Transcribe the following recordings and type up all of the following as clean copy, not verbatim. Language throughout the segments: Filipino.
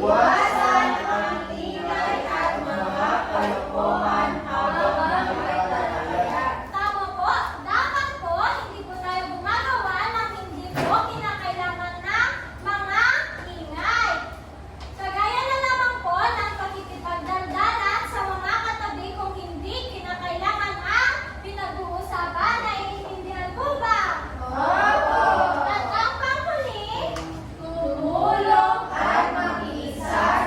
Iwasan ang ingay at mga kalokohan habang nagtatalaya. Tama po, dapat po hindi po tayo gumagawa ng hindi po kinakailangan ng mga ingay. Kagaya na lamang po ng pakikipagdaldalan sa mga katabi kung hindi kinakailangan ang pinag-uusapan. Naiintindihan po ba? Opo! At ang panghuli, Tumulong at makiisa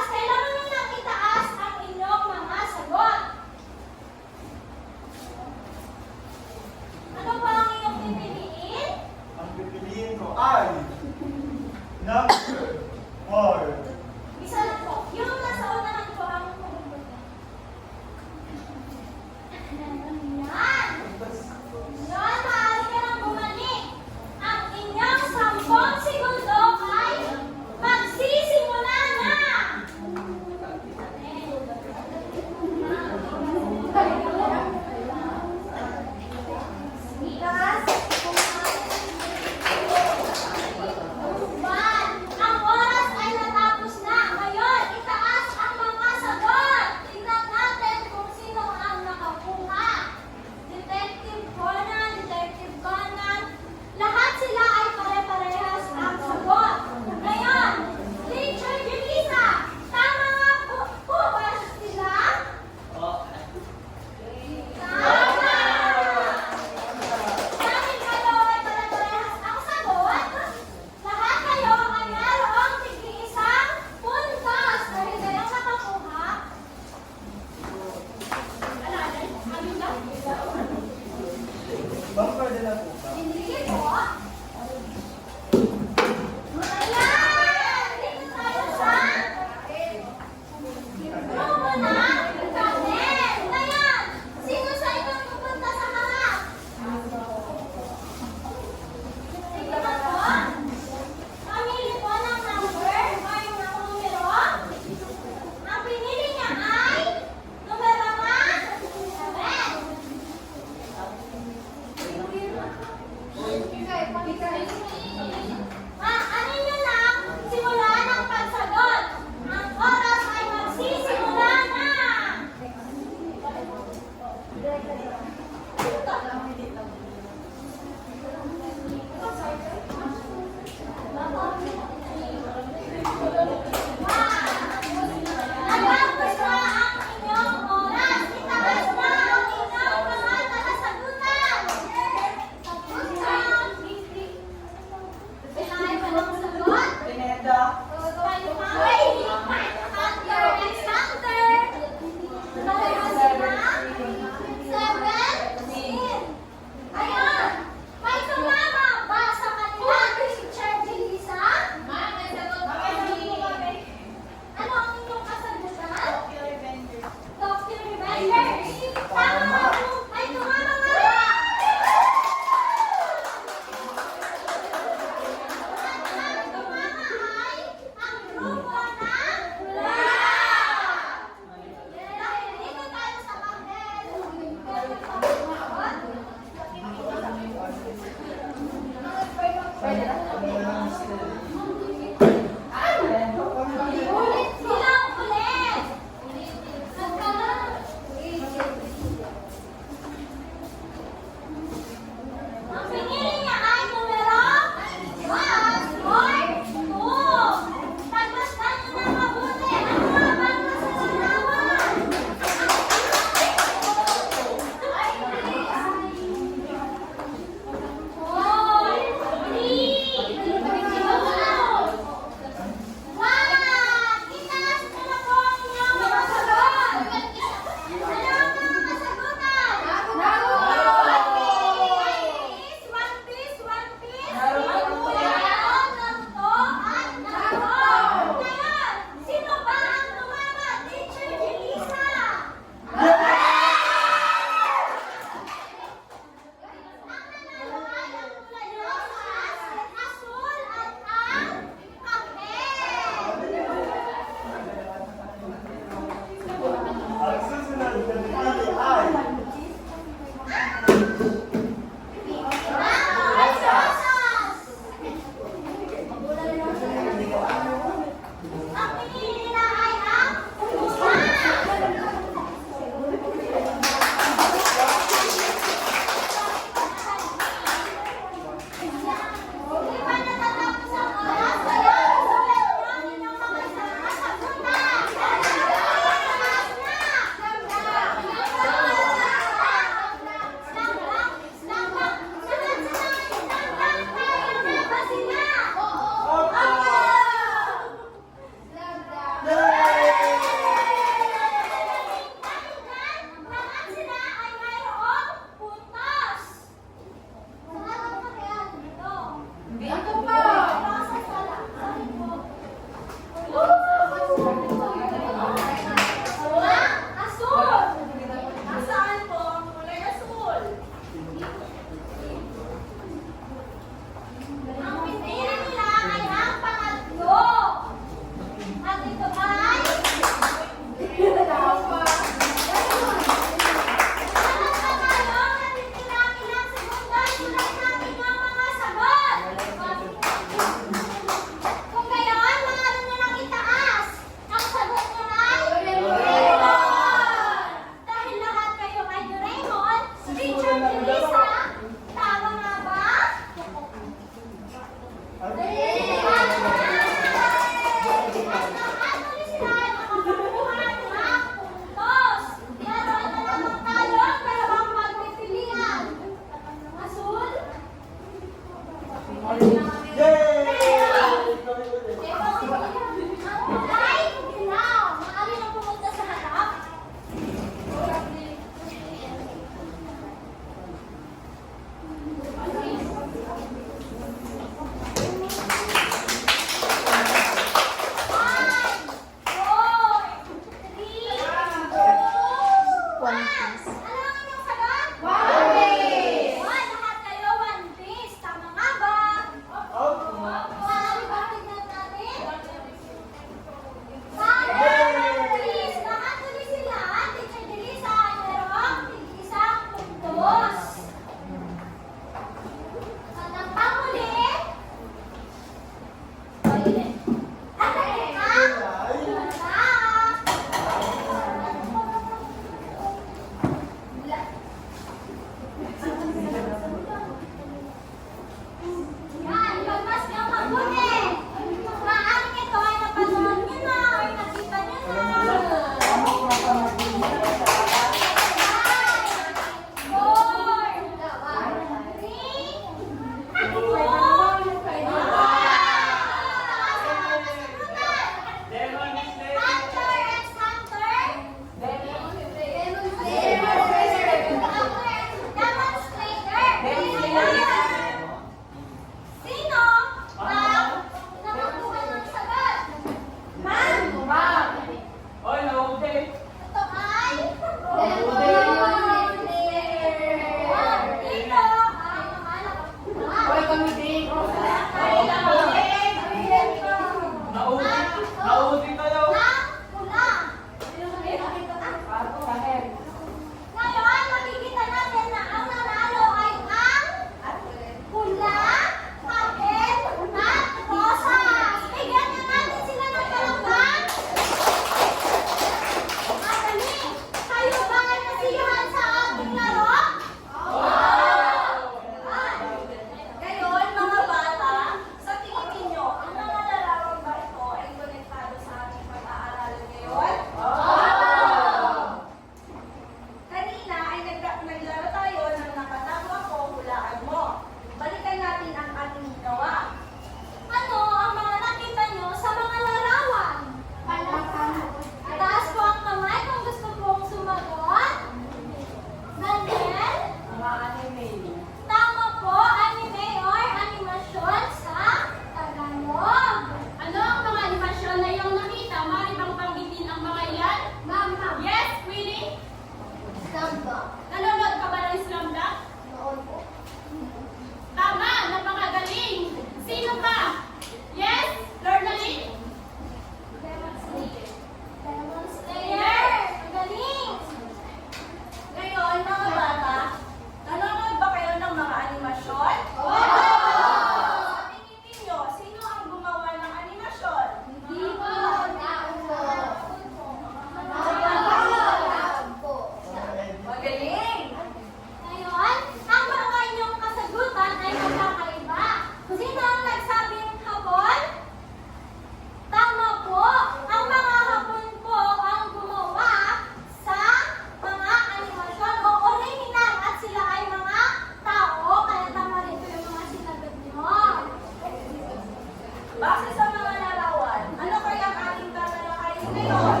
Base sa mga larawan, ano kaya ang ating tatalakayin ngayon?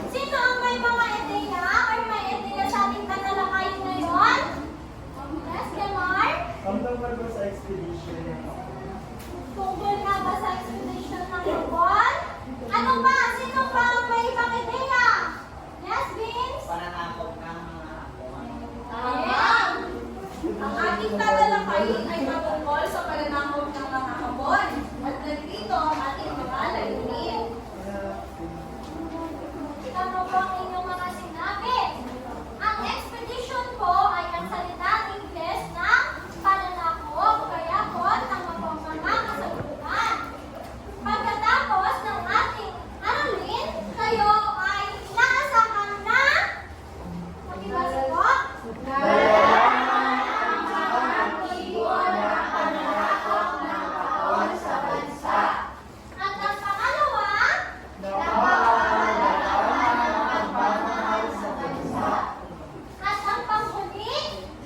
Sino ang may mga ideya or may ideya sa ating tatalakayin ngayon? Yes, Kemar? Tungkol ba sa expedition? Tungkol nga ba sa expedition ng Luzon? Ano ba? Sino pa ang may ibang ideya? Yes, Vince? Pananakop ng mga hapon. Ayan! Ang ating tatalakayin ay patungkol sa pananakop ng mga Hapon. At nandito ang ating mga layunin. Tama po ang inyong mga sinabi. Ang expedition po ay ang salitang Ingles ng pananakop, kaya po tama po ang mga kasagutan. Pagkatapos ng ating aralin, kayo ay inaasahan na magbasa po. At ang pangalawa, at ang panghuli,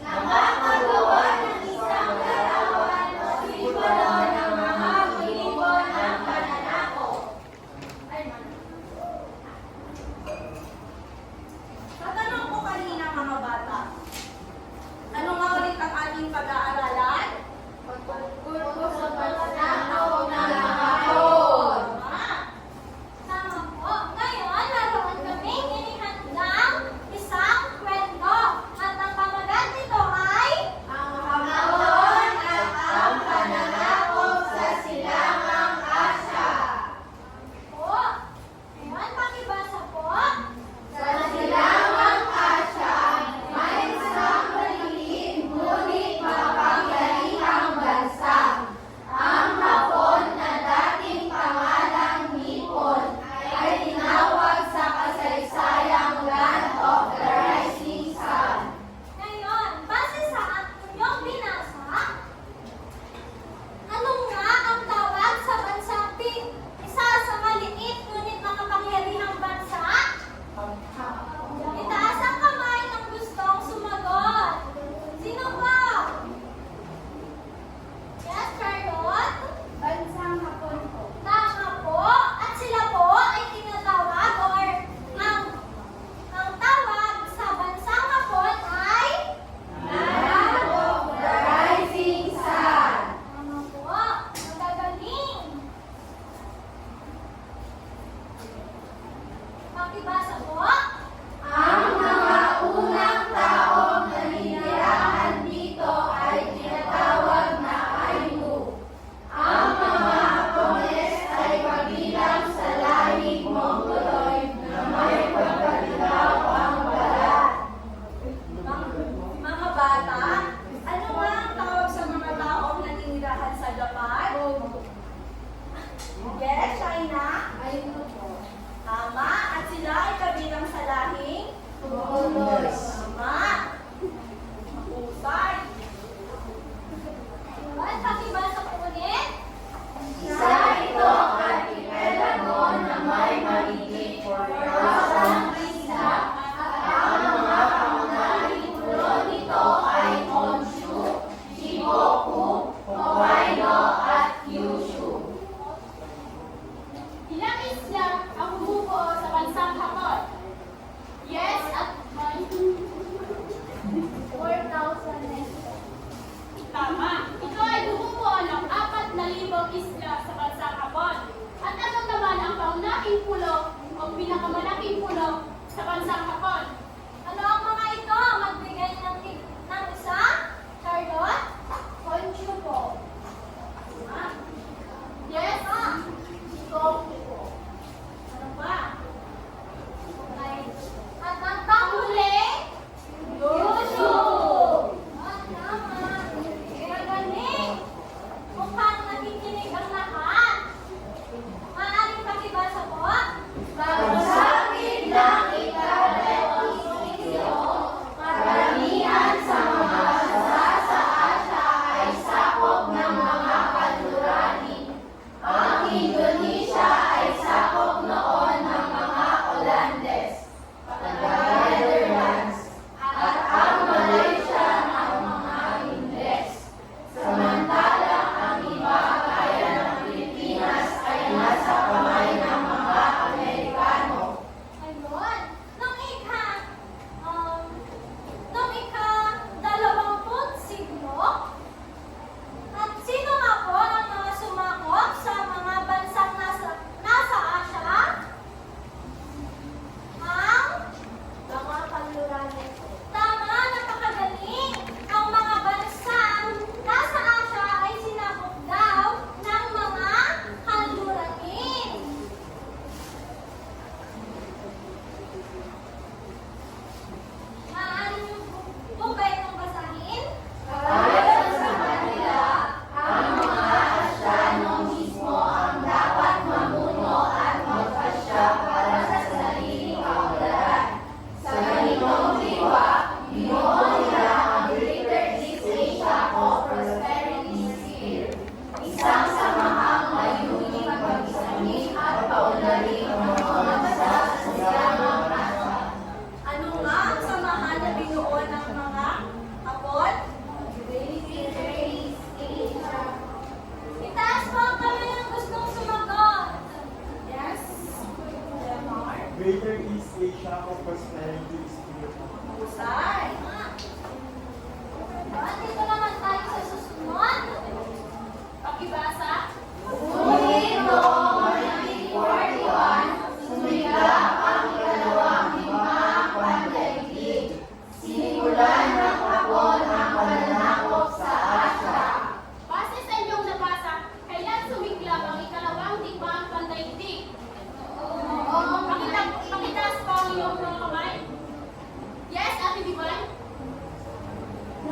nakakagawa ng isang larawan o simbolo ng mga kulibon ng pananakop. Ay, Tatanong ko kanina mga bata, ano nga ulit ang ating pag-aaralan? Patungkol po sa pananakop ng mga hapon. Tama po. Ngayon, naroon kaming inihandang isang kwento. At ang pamagat nito ay ang Hamon at ang Pananakop sa Silangang Asya. Po. Ngayon, pakibasa po. Sa Silangang Asya, may isang maliit ngunit makapangyarihang bansa. Ang Hapon na dating pangalang Nippon ay tinawag sa kasaysayang Land of the Rising Sun. Ngayon, base sa inyong binasa, ano nga ang tawag sa bansang isa sa maliit ngunit makapangyarihang bansa? Itaas ang kamay ng gustong sumagot. Sino ba? Yes, Charlotte? Bansang Hapon po. Tama po. At sila po ay tinatawag or ang tawag sa bansang Hapon ay Land of the Rising Sun. Tama po. Magagaling. Pakibasa po. Ang mga unang taong naninirahan dito ay tinatawag na Ainu. Ang mga Hapones ay kabilang sa lahing Mongoloid na may pagkaligaw ang balat. Mga bata, ano nga ang tawag sa mga taong naninirahan sa Japan? Yes, China? Ainu po. Tama. At sila ay kabilang sa lahing? Mongoloid. Tama. Mahusay. At pakibasa po ulit. Isa itong archipelago na may mahigit 4,000 isla at ang mga pangunahing pulo nito ay Honshu, Shikoku, Hokkaido at Kyushu. Ilang isla ang bumubuo sa bansang Hapon? Yes, at may 4,000 isla. Tama. Ito ay bumubuo ng 4,000 isla sa bansang Hapon. At ano naman ang paunahing pulo o pinakamalaking pulo sa bansang Hapon? Ano ang mga ito? Magbigay ng isa? Charlotte? Honshu po. Yes? Shikoku po. Ano ba? Okay. At ang panghuli? Kyushu. Tama. Magaling. Mukhang nakikinig ang lahat. Maaaring pakibasa po? Pagsapit ng ika-12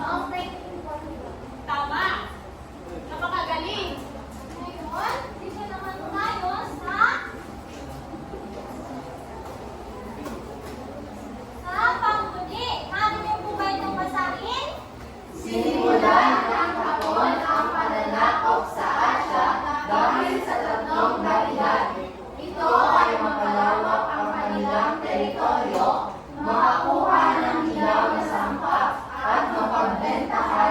Noong 1941. Tama. Napakagaling. Ngayon, dito naman tayo sa panghuli. Maaari niyo po ba itong basahin? Sinimulan ng Hapon ang pananakop sa Asya dahil sa tatlong dahilan. Ito ay mapalawak ang kanilang teritoryo, makakuha ng hilaw na sangkap at mapagbentahan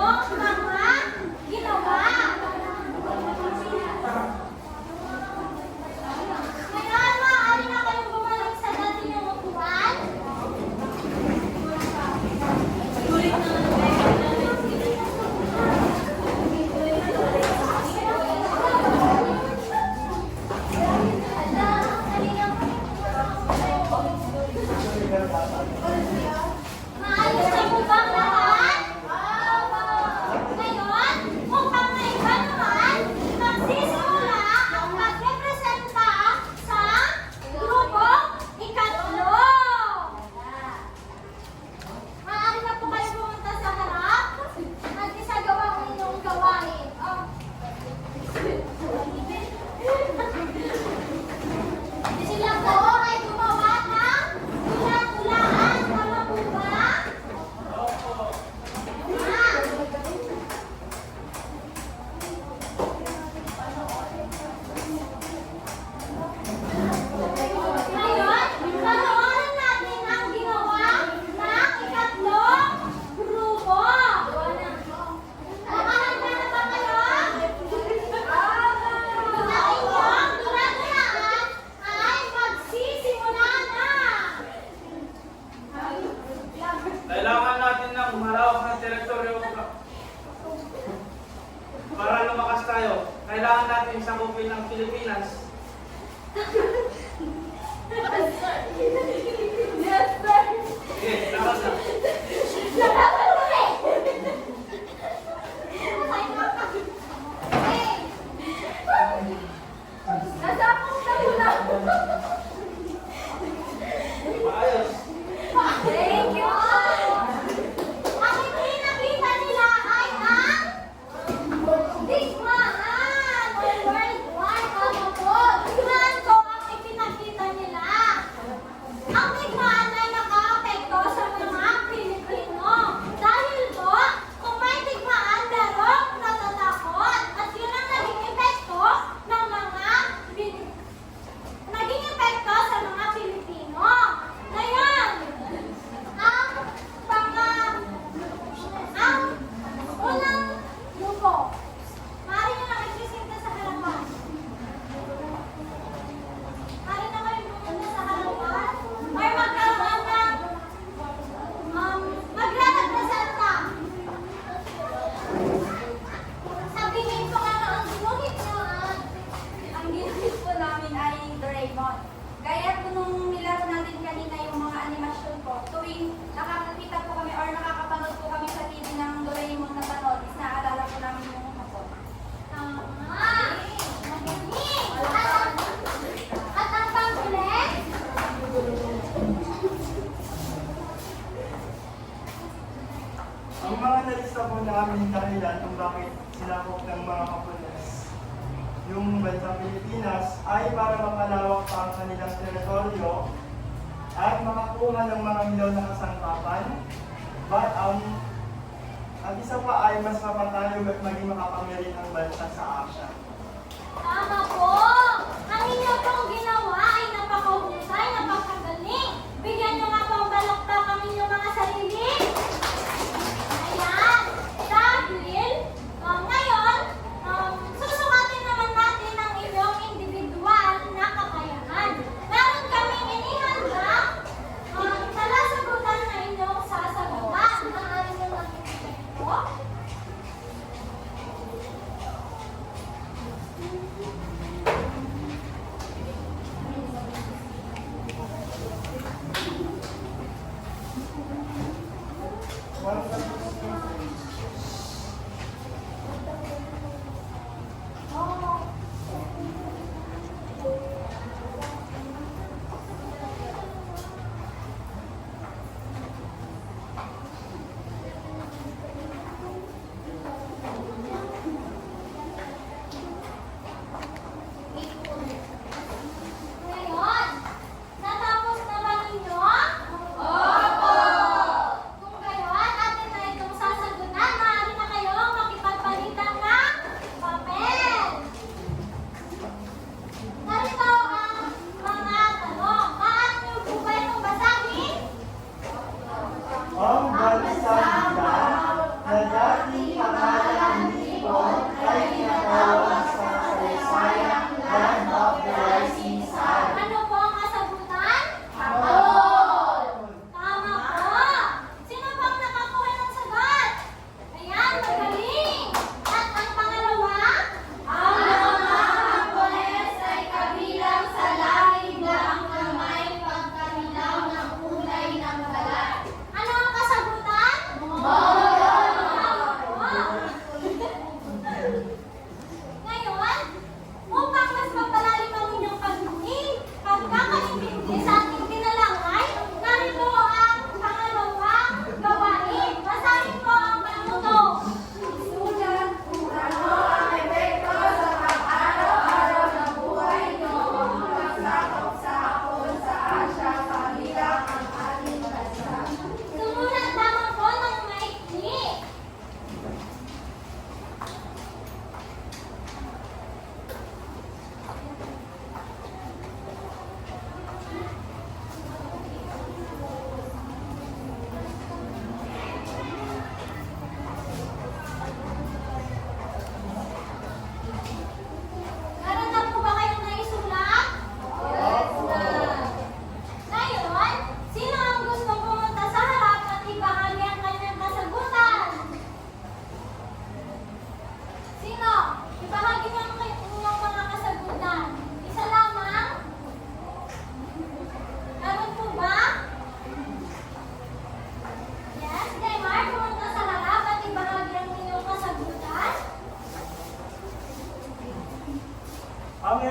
mga ginawa. Ngayon, maaari na kayong bumalik sa dati niyong upuan. Maayos na po bang lahat? Ngayon, upang maiba naman, magsisimula ang magrepresenta sa grupong ikatlo. Maaari na po kayo pumunta sa harap at isagawa ang inyong gawain. Sila po ay gumawa ng ulan-ulaan. Tama po ba? Ngayon, panoorin natin ang ginawa ng ikatlong grupo. Nakahanda na ba kayo? Ang inyong ulan-ulaan ay magsisimula na. Kailangan natin ng malawak na teritoryo para lumakas tayo. Kailangan natin sakupin ang Pilipinas. Sige, lakas na. Maayos. Thank you! Ang ipinakita nila ay ang digmaan or worldwide ano po. Digmaan ko ang ipinakita nila. Ang digmaan ay naka-apekto sa mga Pilipino. Dahil po, kung may digmaan, darong natatakot. At yun ang naging epekto ng naging epekto sa mga Pilipino. Ngayon, ang unang grupo. Maaari nyo lang magsisinta sa harapan. Maaari na kayo pumunta sa harapan. Or magkaroon ng magre-representa. Sabihin ko ano ang ginuhit nyo. Ang ginamit po namin ay Doraemon. Gaya po nung nilaro natin kanina yung mga animasyon po, tuwing nakakakita po kami or nakakapanood po kami sa TV ng Doraemon na panood, is naaalala po namin yung mga po. Tama. Magaling. At ang panghulit? Ang mga nalista po namin dahilan kung bakit sinakop ng mga Hapones yung bansang Pilipinas ay para mapalawak pa ang kanilang teritoryo at makakuha ng mga hilaw na kasangkapan. But at isa pa ay mas mapatayo at maging makapangyarihan ang bansa sa Asia. Tama po. Ang inyo pong ginawa ay napakahusay, napakagaling. Bigyan nyo nga pong balakpak ang inyong mga sarili. Ayan. Dahil, ngayon, susukatin naman natin ang inyong individual na kakayahan. Meron kaming inihanda salasagutan na inyong sasagutan. Maaari nyo makikita ito.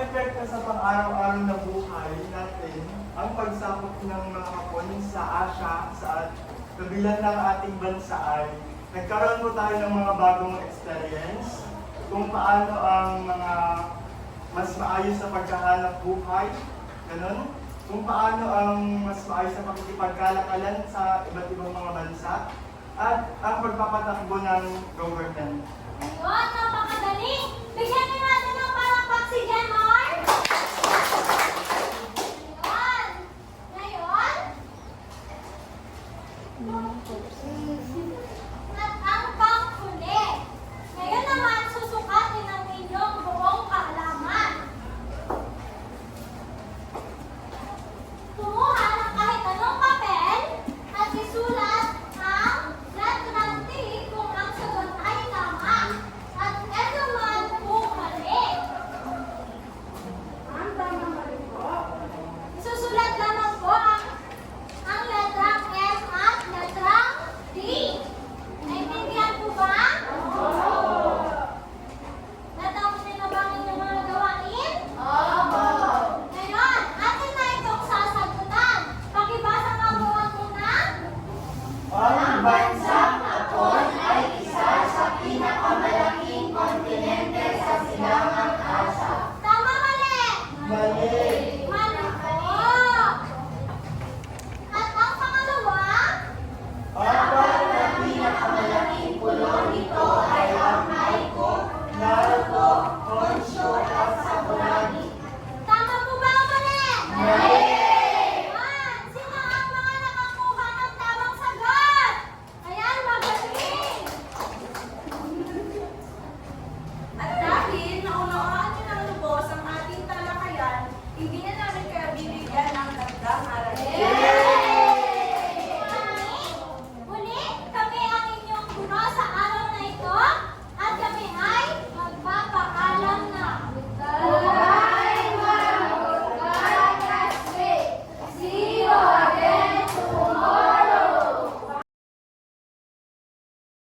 epekto sa pang-araw-araw na buhay natin ang pagsapot ng mga Hapon sa Asia sa kabilang ng ating bansa ay nagkaroon po tayo ng mga bagong experience kung paano ang mga mas maayos na pagkahanap buhay, ganun, kung paano ang mas maayos na pakikipagkalakalan sa iba't ibang mga bansa at ang pagpapatakbo ng government. Ayun, napakadali. Bigyan din natin ng palakpak si Jenmar. Ayun. Ngayon, at ang panghuli. Ngayon naman, susukatin ang inyong buong kaalaman. Kumuha ng kahit anong papel at isulat ang letrang T kung ang sagot ay tama at ito man kung mali. Ang tamang mali po. Isusulat lamang po ang letrang M at letrang D. Naintindihan po ba? Natapos niyo na ba ang inyong mga gawain? Ngayon, atin na itong sasagutan. Pakibasa nga po ang una. Ang Bansang Hapon ay isa sa pinakamalaking kontinente sa silangang Asya. Tama, mali? mali. Mali po. At ang pangalawa, Apat na Pinakamalaking pulo nito ay ang Haiku, Naruto, Honshu at Sakuragi. tama po ba o mali? Mali! Ayan, sino ang mga nakakuha ng tamang sagot? Ayan, magaling. At dahil naunawaan niyo ng lubos ang ating talakayan, hindi na